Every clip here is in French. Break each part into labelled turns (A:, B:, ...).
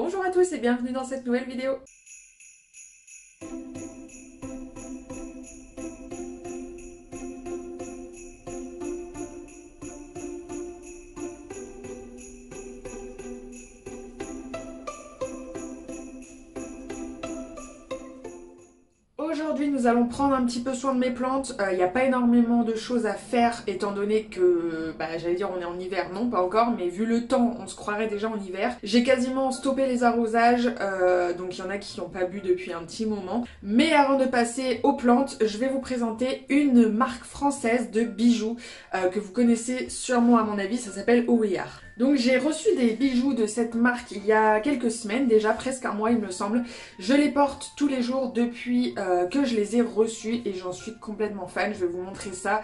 A: Bonjour à tous et bienvenue dans cette nouvelle vidéo. Aujourd'hui, nous allons prendre un petit peu soin de mes plantes. Il n'y a pas énormément de choses à faire étant donné que, j'allais dire on est en hiver, non pas encore, mais vu le temps, on se croirait déjà en hiver. J'ai quasiment stoppé les arrosages, donc il y en a qui n'ont pas bu depuis un petit moment. Mais avant de passer aux plantes, je vais vous présenter une marque française de bijoux que vous connaissez sûrement à mon avis, ça s'appelle Ouillard. Donc j'ai reçu des bijoux de cette marque il y a quelques semaines, déjà presque un mois il me semble. Je les porte tous les jours depuis que je les ai reçus et j'en suis complètement fan, je vais vous montrer ça.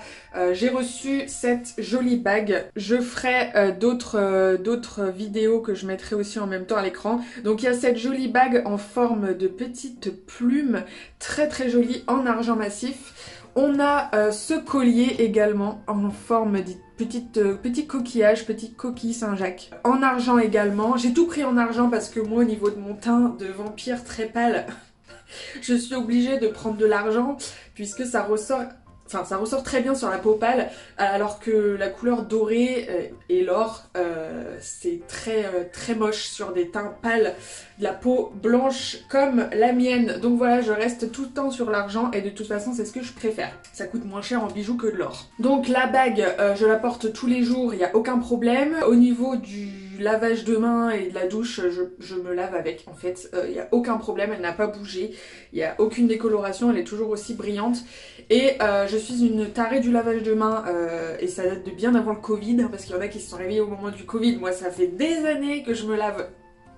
A: J'ai reçu cette jolie bague, je ferai d'autres vidéos que je mettrai aussi en même temps à l'écran. Donc il y a cette jolie bague en forme de petite plume, très très jolie en argent massif. On a ce collier également en forme de petit coquillage, petite coquille Saint-Jacques. En argent également. J'ai tout pris en argent parce que moi au niveau de mon teint de vampire très pâle, je suis obligée de prendre de l'argent puisque ça ressort très bien sur la peau pâle, alors que la couleur dorée et l'or, c'est très moche sur des teints pâles, de la peau blanche comme la mienne. Donc voilà, je reste tout le temps sur l'argent et de toute façon c'est ce que je préfère. Ça coûte moins cher en bijoux que de l'or. Donc la bague, je la porte tous les jours, il n'y a aucun problème. Au niveau du lavage de main et de la douche, je me lave avec en fait, il n'y a aucun problème, elle n'a pas bougé, il n'y a aucune décoloration, elle est toujours aussi brillante. Et je suis une tarée du lavage de main et ça date de bien avant le Covid, parce qu'il y en a qui se sont réveillés au moment du Covid. Moi ça fait des années que je me lave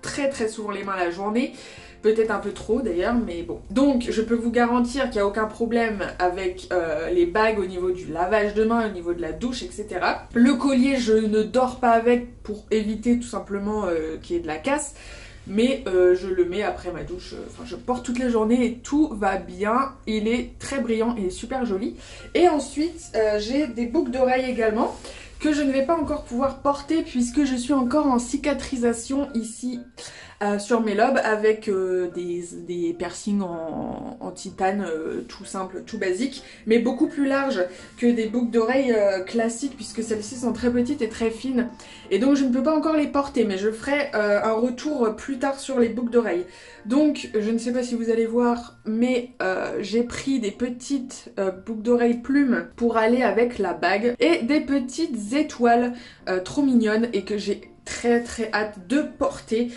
A: très souvent les mains la journée, peut-être un peu trop d'ailleurs, mais bon. Donc je peux vous garantir qu'il n'y a aucun problème avec les bagues au niveau du lavage de main, au niveau de la douche, etc. Le collier, je ne dors pas avec pour éviter tout simplement qu'il y ait de la casse. Mais je le mets après ma douche, je porte toute la journée et tout va bien. Il est très brillant et super joli. Et ensuite, j'ai des boucles d'oreilles également que je ne vais pas encore pouvoir porter puisque je suis encore en cicatrisation ici sur mes lobes avec des piercings en titane tout simple, tout basique, mais beaucoup plus large que des boucles d'oreilles classiques puisque celles-ci sont très petites et très fines. Et donc je ne peux pas encore les porter, mais je ferai un retour plus tard sur les boucles d'oreilles. Donc je ne sais pas si vous allez voir, mais j'ai pris des petites boucles d'oreilles plumes pour aller avec la bague et des petites étoiles trop mignonnes et que j'ai très hâte de porter.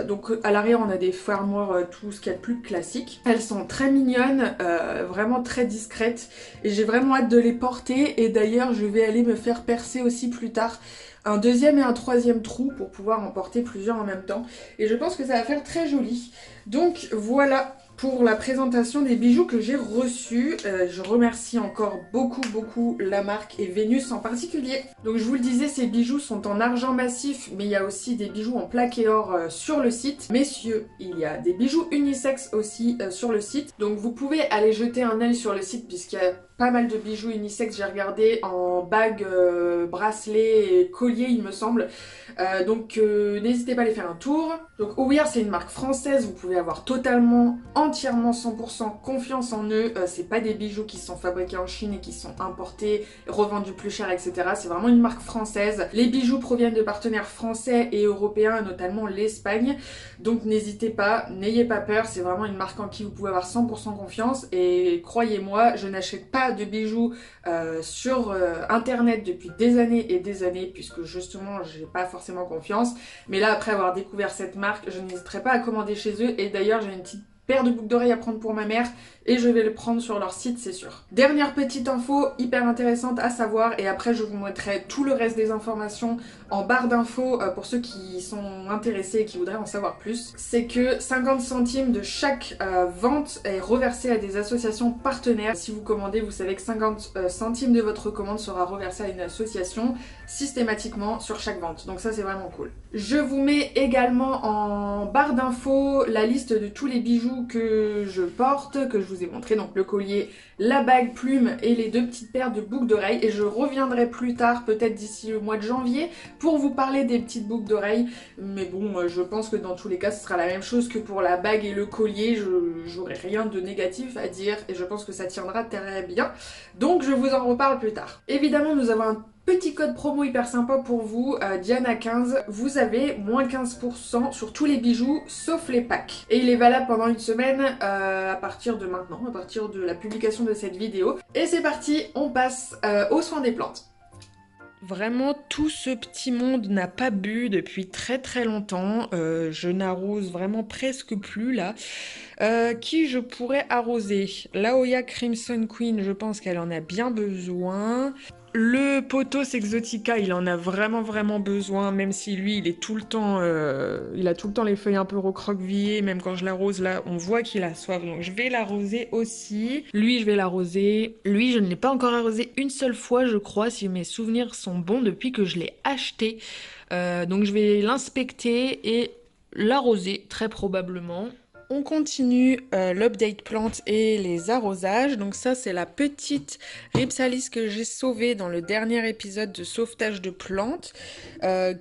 A: Donc à l'arrière on a des fermoirs, tout ce qu'il y a de plus classique. Elles sont très mignonnes, vraiment très discrètes et j'ai vraiment hâte de les porter. Et d'ailleurs je vais aller me faire percer aussi plus tard un deuxième et un troisième trou pour pouvoir en porter plusieurs en même temps. Et je pense que ça va faire très joli. Donc voilà pour la présentation des bijoux que j'ai reçus. Je remercie encore beaucoup la marque et Vénus en particulier. Donc je vous le disais, ces bijoux sont en argent massif, mais il y a aussi des bijoux en plaqué or sur le site. Messieurs, il y a des bijoux unisex aussi sur le site. Donc vous pouvez aller jeter un œil sur le site puisqu'il y a pas mal de bijoux unisex, j'ai regardé, en bague, bracelet et collier il me semble. Donc n'hésitez pas à aller faire un tour. Donc Ouillard c'est une marque française, vous pouvez avoir totalement, entièrement 100% confiance en eux. C'est pas des bijoux qui sont fabriqués en Chine et qui sont importés, revendus plus cher, etc. C'est vraiment une marque française. Les bijoux proviennent de partenaires français et européens, notamment l'Espagne. Donc n'hésitez pas, n'ayez pas peur, c'est vraiment une marque en qui vous pouvez avoir 100% confiance. Et croyez-moi, je n'achète pas de bijoux sur internet depuis des années et des années puisque justement j'ai pas forcément confiance, mais là après avoir découvert cette marque je n'hésiterai pas à commander chez eux. Et d'ailleurs j'ai une petite paire de boucles d'oreilles à prendre pour ma mère et je vais le prendre sur leur site, c'est sûr. Dernière petite info hyper intéressante à savoir, et après je vous mettrai tout le reste des informations en barre d'infos pour ceux qui sont intéressés et qui voudraient en savoir plus, c'est que 50 centimes de chaque vente est reversé à des associations partenaires. Si vous commandez, vous savez que 50 centimes de votre commande sera reversé à une association systématiquement sur chaque vente. Donc ça c'est vraiment cool. Je vous mets également en barre d'infos la liste de tous les bijoux bijoux que je porte, que je vous ai montré, donc le collier, la bague plume et les 2 petites paires de boucles d'oreilles. Et je reviendrai plus tard, peut-être d'ici le mois de janvier, pour vous parler des petites boucles d'oreilles. Mais bon, je pense que dans tous les cas, ce sera la même chose que pour la bague et le collier. J'aurai rien de négatif à dire et je pense que ça tiendra très bien. Donc je vous en reparle plus tard. Évidemment, nous avons un petit code promo hyper sympa pour vous, Diana15, vous avez moins 15% sur tous les bijoux sauf les packs. Et il est valable pendant une semaine à partir de maintenant, à partir de la publication de cette vidéo. Et c'est parti, on passe aux soins des plantes. Vraiment, tout ce petit monde n'a pas bu depuis très très longtemps. Je n'arrose vraiment presque plus là. Qui je pourrais arroser? Laoya Crimson Queen, je pense qu'elle en a bien besoin. Le Pothos Exotica, il en a vraiment besoin, même si lui, il est tout le temps, il a tout le temps les feuilles un peu recroquevillées, même quand je l'arrose là, on voit qu'il a soif, donc je vais l'arroser aussi. Lui, je vais l'arroser. Lui, je ne l'ai pas encore arrosé une seule fois, je crois, si mes souvenirs sont bons, depuis que je l'ai acheté. Donc je vais l'inspecter et l'arroser, très probablement. On continue l'update plante et les arrosages. Donc ça, c'est la petite Rhipsalis que j'ai sauvée dans le dernier épisode de sauvetage de plantes,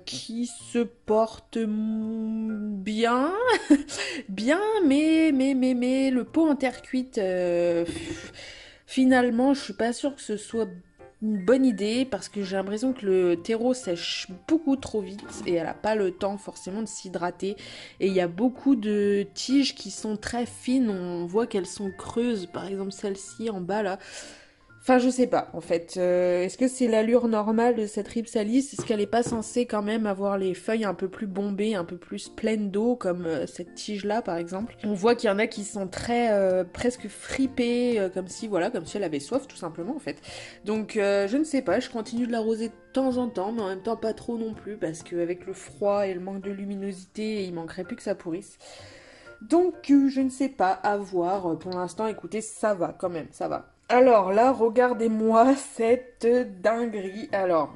A: qui se porte bien, bien, mais le pot en terre cuite, finalement, je suis pas sûre que ce soit une bonne idée parce que j'ai l'impression que le terreau sèche beaucoup trop vite et elle a pas le temps forcément de s'hydrater, et il y a beaucoup de tiges qui sont très fines, on voit qu'elles sont creuses, par exemple celle-ci en bas là. Enfin, je sais pas, en fait. Est-ce que c'est l'allure normale de cette Rhipsalis? Est-ce qu'elle est pas censée quand même avoir les feuilles un peu plus bombées, un peu plus pleines d'eau, comme cette tige-là, par exemple? On voit qu'il y en a qui sont très, presque fripées, comme si, voilà, comme si elle avait soif, tout simplement, en fait. Donc, je ne sais pas, je continue de l'arroser de temps en temps, mais en même temps pas trop non plus, parce qu'avec le froid et le manque de luminosité, il manquerait plus que ça pourrisse. Donc, je ne sais pas, à voir. Pour l'instant, écoutez, ça va quand même, ça va. Alors là, regardez-moi cette dinguerie. Alors,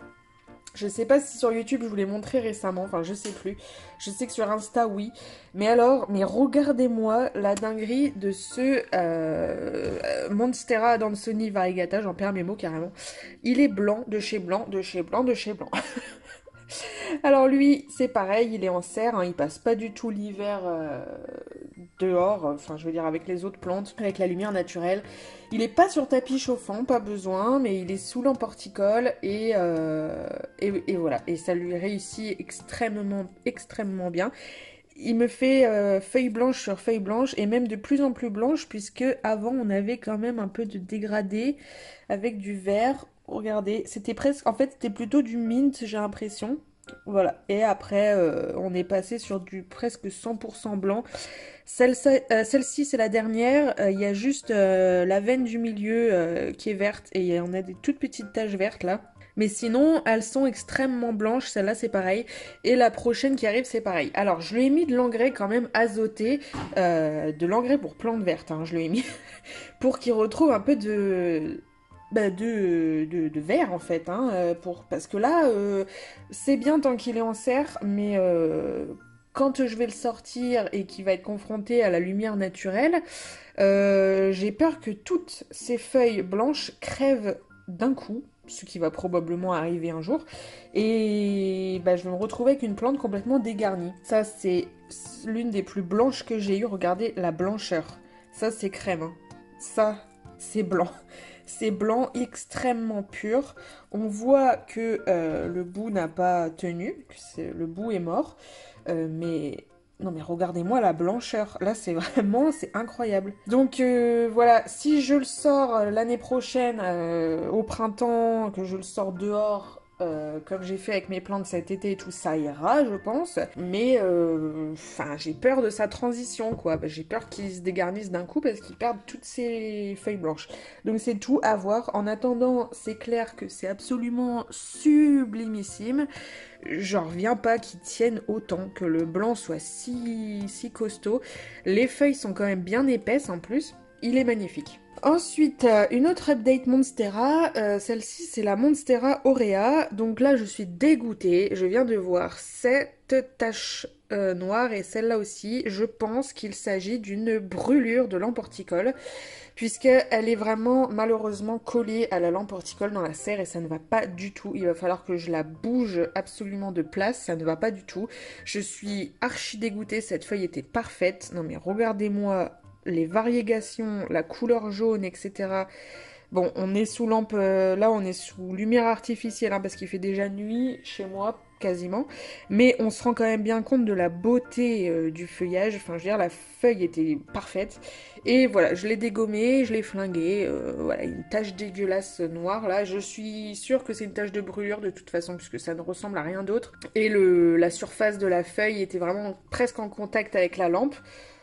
A: je sais pas si sur YouTube je vous l'ai montré récemment, enfin je sais plus. Je sais que sur Insta oui. Mais alors, mais regardez-moi la dinguerie de ce Monstera Adansonii variegata, j'en perds mes mots carrément. Il est blanc, de chez blanc, de chez blanc, de chez blanc. Alors lui, c'est pareil, il est en serre, hein, il passe pas du tout l'hiver dehors, enfin je veux dire avec les autres plantes, avec la lumière naturelle. Il est pas sur tapis chauffant, pas besoin, mais il est sous lampe horticole et voilà. Et ça lui réussit extrêmement bien. Il me fait feuille blanche sur feuille blanche et même de plus en plus blanche, puisque avant on avait quand même un peu de dégradé avec du vert. Regardez, c'était presque, en fait c'était plutôt du mint, j'ai l'impression. Voilà, et après on est passé sur du presque 100% blanc. Celle-ci c'est la dernière, il y a juste la veine du milieu qui est verte et il y en a des toutes petites taches vertes là. Mais sinon, elles sont extrêmement blanches, celle-là c'est pareil, et la prochaine qui arrive c'est pareil. Alors je lui ai mis de l'engrais quand même azoté, de l'engrais pour plantes vertes, hein, je lui ai mis, pour qu'il retrouve un peu de vert en fait, hein, parce que là, c'est bien tant qu'il est en serre, mais quand je vais le sortir et qu'il va être confronté à la lumière naturelle, j'ai peur que toutes ces feuilles blanches crèvent d'un coup, ce qui va probablement arriver un jour, et je vais me retrouver avec une plante complètement dégarnie. Ça, c'est l'une des plus blanches que j'ai eues. Regardez la blancheur. Ça, c'est crème. Hein. Ça, c'est blanc. C'est blanc, extrêmement pur. On voit que le bout n'a pas tenu, que le bout est mort. Mais non, mais regardez-moi la blancheur. Là, c'est vraiment, c'est incroyable. Donc voilà, si je le sors l'année prochaine, au printemps, que je le sors dehors, comme j'ai fait avec mes plantes cet été et tout, ça ira, je pense. Mais enfin, j'ai peur de sa transition, quoi. J'ai peur qu'il se dégarnisse d'un coup parce qu'il perd toutes ses feuilles blanches. Donc c'est tout à voir. En attendant, c'est clair que c'est absolument sublimissime. J'en reviens pas qu'ils tiennent autant, que le blanc soit si costaud. Les feuilles sont quand même bien épaisses en plus. Il est magnifique. Ensuite, une autre update Monstera, celle-ci c'est la Monstera aurea, donc là je suis dégoûtée, je viens de voir cette tache noire et celle-là aussi, je pense qu'il s'agit d'une brûlure de lampe horticole puisqu'elle est vraiment malheureusement collée à la lampe horticole dans la serre et ça ne va pas du tout. Il va falloir que je la bouge absolument de place, ça ne va pas du tout. Je suis archi dégoûtée, cette feuille était parfaite. Non mais regardez-moi les variégations, la couleur jaune, etc. Bon, on est sous lampe, là on est sous lumière artificielle hein, parce qu'il fait déjà nuit chez moi quasiment, mais on se rend quand même bien compte de la beauté du feuillage. Enfin, je veux dire, la feuille était parfaite et voilà, je l'ai dégommée, je l'ai flinguée. Voilà, une tache dégueulasse noire là. Je suis sûre que c'est une tache de brûlure de toute façon puisque ça ne ressemble à rien d'autre. Et la surface de la feuille était vraiment presque en contact avec la lampe.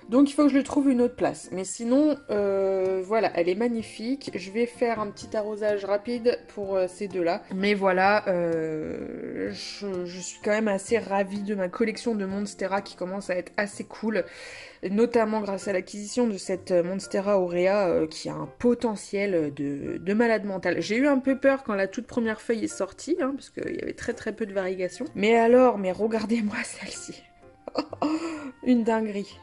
A: Donc il faut que je lui trouve une autre place. Mais sinon, voilà, elle est magnifique. Je vais faire un petit arrosage rapide pour ces deux-là. Mais voilà, je suis quand même assez ravie de ma collection de Monstera qui commence à être assez cool. Notamment grâce à l'acquisition de cette Monstera Aurea qui a un potentiel de malade mental. J'ai eu un peu peur quand la toute première feuille est sortie, hein, parce qu'il y avait très très peu de variegation. Mais alors, mais regardez-moi celle-ci. Une dinguerie.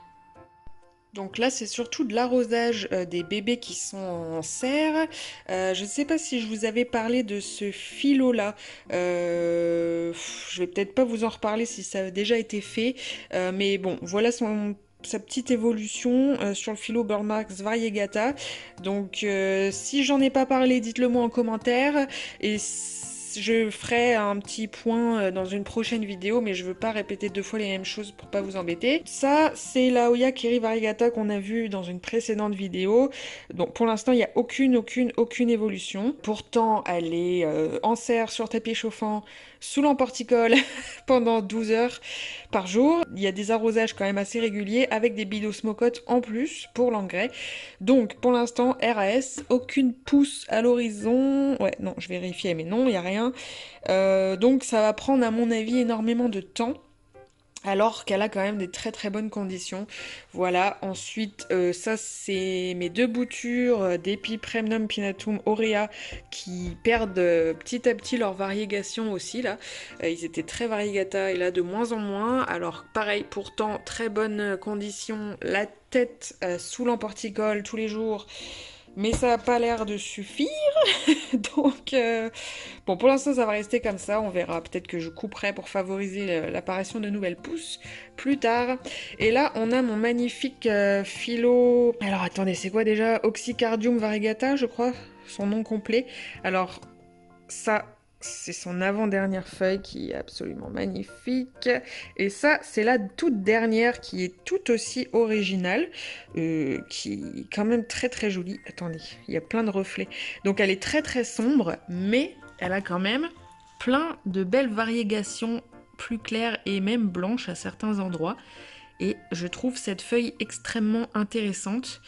A: Donc là, c'est surtout de l'arrosage des bébés qui sont en serre. Je ne sais pas si je vous avais parlé de ce philo-là. Je vais peut-être pas vous en reparler si ça a déjà été fait. Mais bon, voilà sa petite évolution sur le philo Burmax variegata. Donc si j'en ai pas parlé, dites-le moi en commentaire. Et je ferai un petit point dans une prochaine vidéo, mais je veux pas répéter deux fois les mêmes choses pour pas vous embêter. Ça, c'est la Oya Keri Variegata qu'on a vu dans une précédente vidéo. Donc pour l'instant, il n'y a aucune évolution. Pourtant, elle est en serre sur tapis chauffant, sous lampe horticole pendant 12 heures par jour. Il y a des arrosages quand même assez réguliers avec des bidosmocotes en plus pour l'engrais. Donc pour l'instant, RAS, aucune pousse à l'horizon. Ouais, non, je vérifiais, mais non, il n'y a rien. Donc ça va prendre à mon avis énormément de temps. Alors qu'elle a quand même des très très bonnes conditions. Voilà, ensuite ça c'est mes deux boutures d'Epipremnum pinnatum aurea qui perdent petit à petit leur variégation aussi là. Ils étaient très variegata et là de moins en moins. Alors pareil, pourtant très bonnes conditions, la tête sous lampe horticole tous les jours. Mais ça n'a pas l'air de suffire. Donc, bon, pour l'instant, ça va rester comme ça. On verra. Peut-être que je couperai pour favoriser l'apparition de nouvelles pousses plus tard. Et là, on a mon magnifique philo. Alors, attendez, c'est quoi déjà? Oxycardium variegata, je crois, son nom complet. Alors, ça, c'est son avant-dernière feuille qui est absolument magnifique. Et ça, c'est la toute dernière qui est tout aussi originale, qui est quand même très très jolie. Attendez, il y a plein de reflets. Donc elle est très très sombre, mais elle a quand même plein de belles variégations plus claires et même blanches à certains endroits. Et je trouve cette feuille extrêmement intéressante.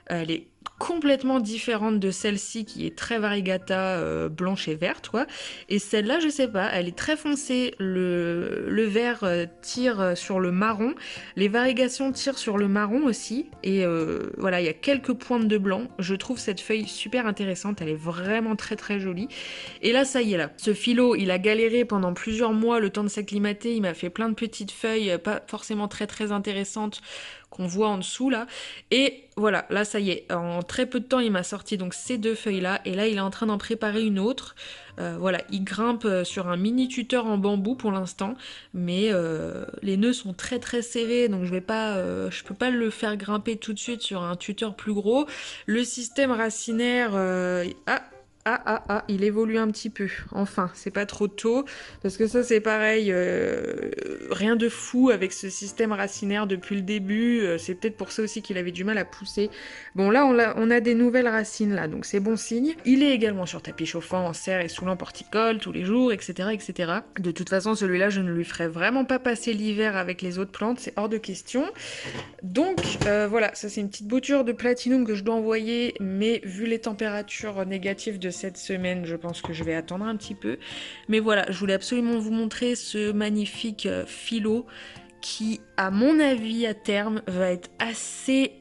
A: Elle est complètement différente de celle-ci qui est très variegata blanche et verte quoi. Et celle-là je sais pas, elle est très foncée, le vert tire sur le marron, les variegations tirent sur le marron aussi et voilà, il y a quelques pointes de blanc. Je trouve cette feuille super intéressante, elle est vraiment très très jolie. Et là ça y est là, ce philo il a galéré pendant plusieurs mois le temps de s'acclimater, il m'a fait plein de petites feuilles pas forcément très très intéressantes qu'on voit en dessous là. Et voilà, là ça y est, en très peu de temps il m'a sorti donc ces deux feuilles là et là il est en train d'en préparer une autre. Voilà, il grimpe sur un mini tuteur en bambou pour l'instant, mais les nœuds sont très très serrés donc je peux pas le faire grimper tout de suite sur un tuteur plus gros. Le système racinaire, il évolue un petit peu. Enfin, c'est pas trop tôt, parce que ça c'est pareil, rien de fou avec ce système racinaire depuis le début. C'est peut-être pour ça aussi qu'il avait du mal à pousser. Bon là, on a des nouvelles racines là, donc c'est bon signe. Il est également sur tapis chauffant, en serre et sous lampe horticole tous les jours, etc., etc. De toute façon, celui-là, je ne lui ferai vraiment pas passer l'hiver avec les autres plantes, c'est hors de question. Donc voilà, ça c'est une petite bouture de platinum que je dois envoyer, mais vu les températures négatives de cette semaine, je pense que je vais attendre un petit peu. Mais voilà, je voulais absolument vous montrer ce magnifique philo qui, à mon avis, à terme, va être assez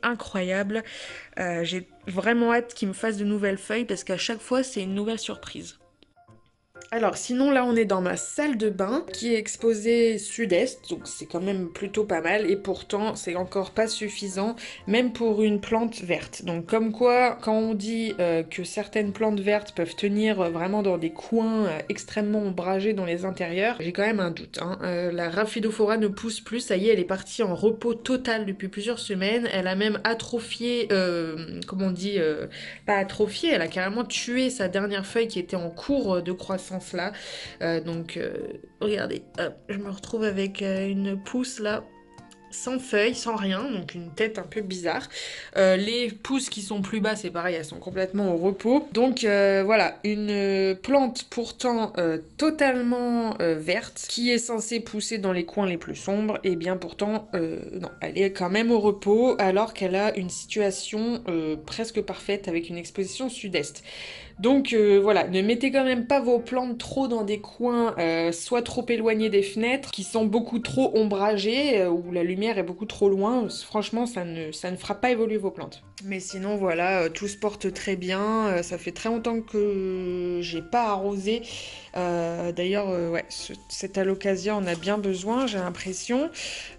A: incroyable. J'ai vraiment hâte qu'il me fasse de nouvelles feuilles parce qu'à chaque fois, c'est une nouvelle surprise. Alors sinon là on est dans ma salle de bain qui est exposée sud-est, donc c'est quand même plutôt pas mal et pourtant c'est encore pas suffisant même pour une plante verte. Donc comme quoi quand on dit que certaines plantes vertes peuvent tenir vraiment dans des coins extrêmement ombragés dans les intérieurs, j'ai quand même un doute. Hein. La Rhaphidophora ne pousse plus, ça y est elle est partie en repos total depuis plusieurs semaines, elle a même atrophié, comment on dit, pas atrophiée, elle a carrément tué sa dernière feuille qui était en cours de croissance là. Regardez, hop, je me retrouve avec une pousse là sans feuilles, sans rien, donc une tête un peu bizarre. Les pousses qui sont plus bas, c'est pareil, elles sont complètement au repos. Donc voilà, une plante pourtant totalement verte, qui est censée pousser dans les coins les plus sombres, et bien pourtant, non, elle est quand même au repos, alors qu'elle a une situation presque parfaite avec une exposition sud-est. Donc voilà, ne mettez quand même pas vos plantes trop dans des coins soit trop éloignés des fenêtres, qui sont beaucoup trop ombragés, où la lumière est beaucoup trop loin. Franchement, ça ne fera pas évoluer vos plantes. Mais sinon voilà, tout se porte très bien. Ça fait très longtemps que j'ai pas arrosé. D'ailleurs, ouais, cette allocasia en a bien besoin, j'ai l'impression.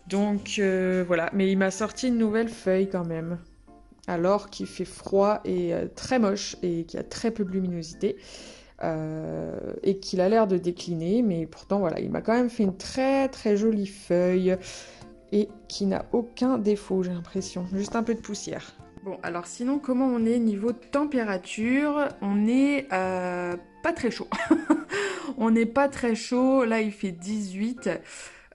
A: Donc voilà, mais il m'a sorti une nouvelle feuille quand même alors qu'il fait froid et très moche et qu'il y a très peu de luminosité et qu'il a l'air de décliner, mais pourtant voilà, il m'a quand même fait une très très jolie feuille et qui n'a aucun défaut, j'ai l'impression, juste un peu de poussière. Bon, alors sinon, comment on est niveau température? On est pas très chaud. On n'est pas très chaud, là il fait 18.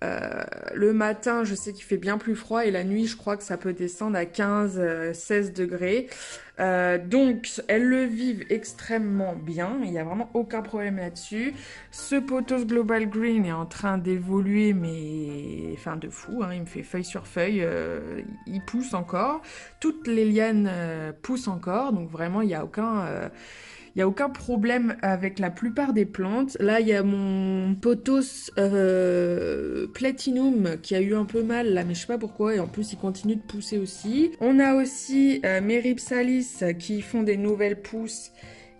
A: Le matin, je sais qu'il fait bien plus froid et la nuit, je crois que ça peut descendre à 15-16 degrés. Donc, elles le vivent extrêmement bien. Il n'y a vraiment aucun problème là-dessus. Ce pothos Global Green est en train d'évoluer, mais enfin de fou. Hein, il me fait feuille sur feuille. Il pousse encore. Toutes les lianes poussent encore. Donc vraiment, il n'y a aucun... Il n'y a aucun problème avec la plupart des plantes. Là, il y a mon pothos Platinum qui a eu un peu mal, là, mais je sais pas pourquoi. Et en plus, il continue de pousser aussi. On a aussi Meripsalis qui font des nouvelles pousses.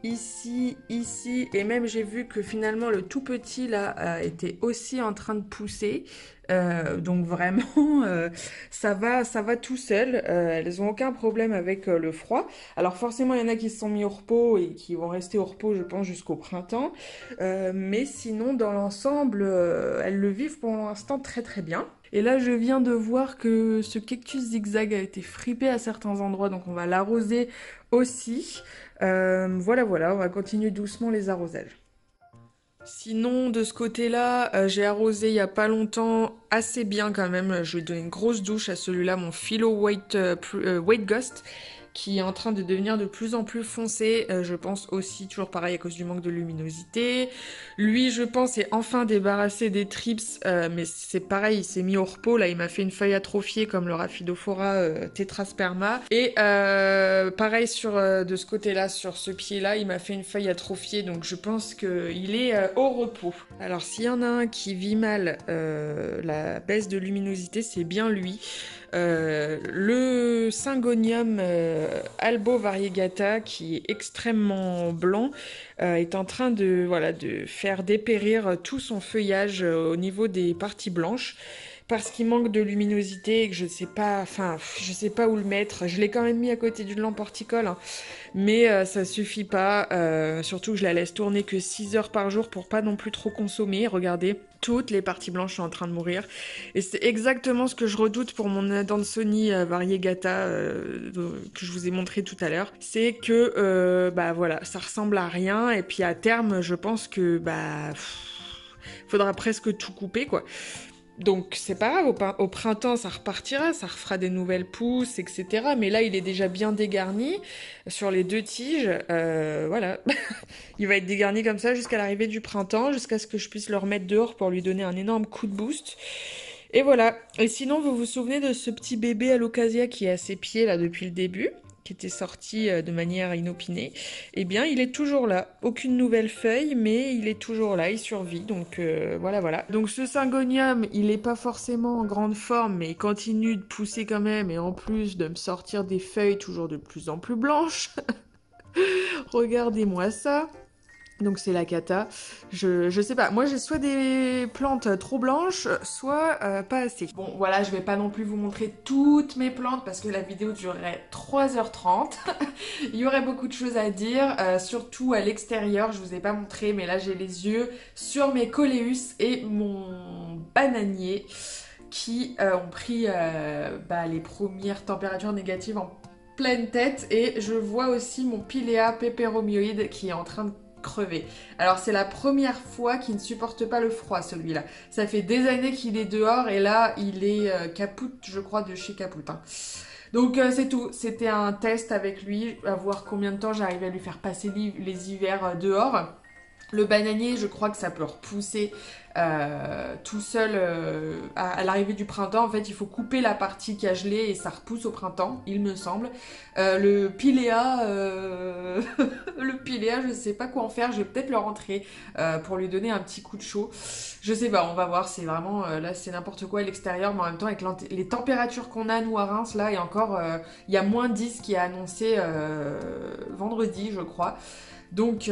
A: Ici, ici, et même j'ai vu que finalement le tout petit là était aussi en train de pousser. Donc vraiment, ça va tout seul. Elles ont aucun problème avec le froid. Alors forcément, il y en a qui se sont mis au repos et qui vont rester au repos, je pense, jusqu'au printemps. Mais sinon, dans l'ensemble, elles le vivent pour l'instant très très bien. Et là, je viens de voir que ce cactus zigzag a été fripé à certains endroits, donc on va l'arroser aussi. Voilà, voilà, on va continuer doucement les arrosages. Sinon, de ce côté-là, j'ai arrosé il y a pas longtemps, assez bien quand même. Je lui ai donné une grosse douche à celui-là, mon Philo White Ghost, qui est en train de devenir de plus en plus foncé. Je pense aussi, toujours pareil, à cause du manque de luminosité. Lui, je pense, est enfin débarrassé des trips, mais c'est pareil, il s'est mis au repos. Là, il m'a fait une feuille atrophiée comme le Rhaphidophora tetrasperma. Et pareil de ce côté-là, sur ce pied-là, il m'a fait une feuille atrophiée. Donc je pense qu'il est au repos. Alors s'il y en a un qui vit mal la baisse de luminosité, c'est bien lui. Le Syngonium Albo Variegata, qui est extrêmement blanc, est en train de, voilà, de faire dépérir tout son feuillage au niveau des parties blanches parce qu'il manque de luminosité et que je sais pas, enfin, je sais pas où le mettre. Je l'ai quand même mis à côté d'une lampe horticole, hein, mais ça suffit pas. Surtout que je la laisse tourner que 6 heures par jour pour pas non plus trop consommer. Regardez, toutes les parties blanches sont en train de mourir. Et c'est exactement ce que je redoute pour mon Adansonii variegata que je vous ai montré tout à l'heure. C'est que, bah voilà, ça ressemble à rien. Et puis à terme, je pense que, bah, faudra presque tout couper, quoi. Donc c'est pas grave, au printemps ça repartira, ça refera des nouvelles pousses, etc. Mais là il est déjà bien dégarni sur les deux tiges, voilà. Il va être dégarni comme ça jusqu'à l'arrivée du printemps, jusqu'à ce que je puisse le remettre dehors pour lui donner un énorme coup de boost. Et voilà. Et sinon vous vous souvenez de ce petit bébé Alocasia qui est à ses pieds là depuis le début, qui était sorti de manière inopinée, eh bien il est toujours là. Aucune nouvelle feuille, mais il est toujours là, il survit, donc voilà, voilà. Donc ce Syngonium, il n'est pas forcément en grande forme, mais il continue de pousser quand même, et en plus de me sortir des feuilles toujours de plus en plus blanches. Regardez-moi ça. Donc c'est la cata. Je sais pas, moi j'ai soit des plantes trop blanches, soit pas assez. Bon voilà, je vais pas non plus vous montrer toutes mes plantes parce que la vidéo durerait 3h30. Il y aurait beaucoup de choses à dire, surtout à l'extérieur, je vous ai pas montré, mais là j'ai les yeux sur mes coléus et mon bananier qui ont pris les premières températures négatives en pleine tête, et je vois aussi mon Pilea peperomioide qui est en train de crever. Alors c'est la première fois qu'il ne supporte pas le froid, celui-là. Ça fait des années qu'il est dehors et là il est Capoute, je crois, de chez Capoute, hein. Donc c'est tout, c'était un test avec lui, à voir combien de temps j'arrivais à lui faire passer les hivers dehors. Le bananier, je crois que ça peut repousser tout seul à l'arrivée du printemps. En fait, il faut couper la partie qui a gelé et ça repousse au printemps, il me semble. Le piléa, le piléa, je sais pas quoi en faire. Je vais peut-être le rentrer pour lui donner un petit coup de chaud. Je sais pas, on va voir. C'est vraiment là, c'est n'importe quoi à l'extérieur, mais en même temps avec les températures qu'on a nous à Reims là, et encore, il y a -10 qui est annoncé vendredi, je crois. Donc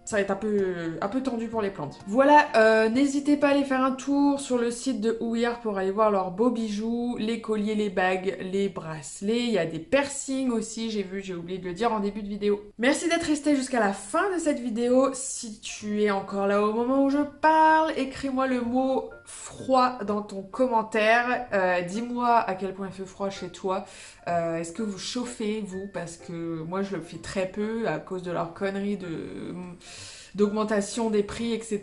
A: ça va être un peu tendu pour les plantes. Voilà, n'hésitez pas à aller faire un tour sur le site de Ouïar pour aller voir leurs beaux bijoux, les colliers, les bagues, les bracelets. Il y a des piercings aussi, j'ai vu, j'ai oublié de le dire en début de vidéo. Merci d'être resté jusqu'à la fin de cette vidéo. Si tu es encore là au moment où je parle, écris-moi le mot froid dans ton commentaire. Dis-moi à quel point il fait froid chez toi. Est-ce que vous chauffez, vous? Parce que moi, je le fais très peu à cause de leurs conneries d'augmentation des prix, etc.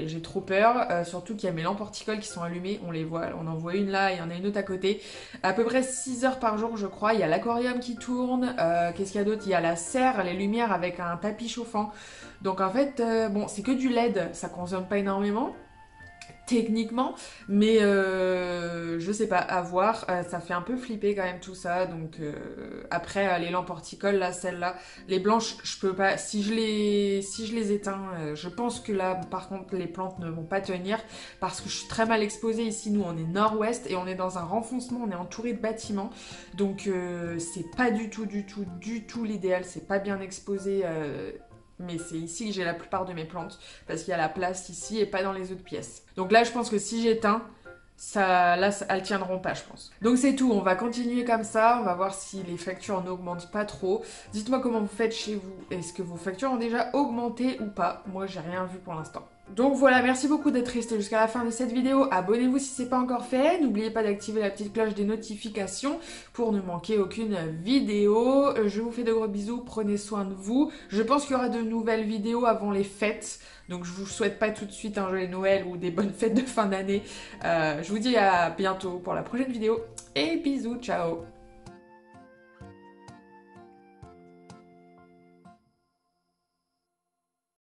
A: J'ai trop peur. Surtout qu'il y a mes lampes horticoles qui sont allumées. On les voit, on en voit une là et il y en a une autre à côté. À peu près 6 heures par jour, je crois. Il y a l'aquarium qui tourne. Qu'est-ce qu'il y a d'autre? Il y a la serre, les lumières avec un tapis chauffant. Donc en fait, bon, c'est que du LED. Ça consomme pas énormément techniquement, mais je sais pas, à voir. Ça fait un peu flipper quand même tout ça. Donc après les lampes horticoles, là, celles-là, les blanches, je peux pas. Si je les éteins, je pense que là, par contre, les plantes ne vont pas tenir parce que je suis très mal exposée ici. Nous, on est nord-ouest et on est dans un renfoncement, on est entouré de bâtiments, donc c'est pas du tout l'idéal. C'est pas bien exposé. Mais c'est ici que j'ai la plupart de mes plantes, parce qu'il y a la place ici et pas dans les autres pièces. Donc là, je pense que si j'éteins, elles tiendront pas, je pense. Donc c'est tout, on va continuer comme ça, on va voir si les factures n'augmentent pas trop. Dites-moi comment vous faites chez vous, est-ce que vos factures ont déjà augmenté ou pas? Moi, j'ai rien vu pour l'instant. Donc voilà, merci beaucoup d'être resté jusqu'à la fin de cette vidéo. Abonnez-vous si ce n'est pas encore fait. N'oubliez pas d'activer la petite cloche des notifications pour ne manquer aucune vidéo. Je vous fais de gros bisous, prenez soin de vous. Je pense qu'il y aura de nouvelles vidéos avant les fêtes. Donc je vous souhaite pas tout de suite un joyeux Noël ou des bonnes fêtes de fin d'année. Je vous dis à bientôt pour la prochaine vidéo. Et bisous, ciao!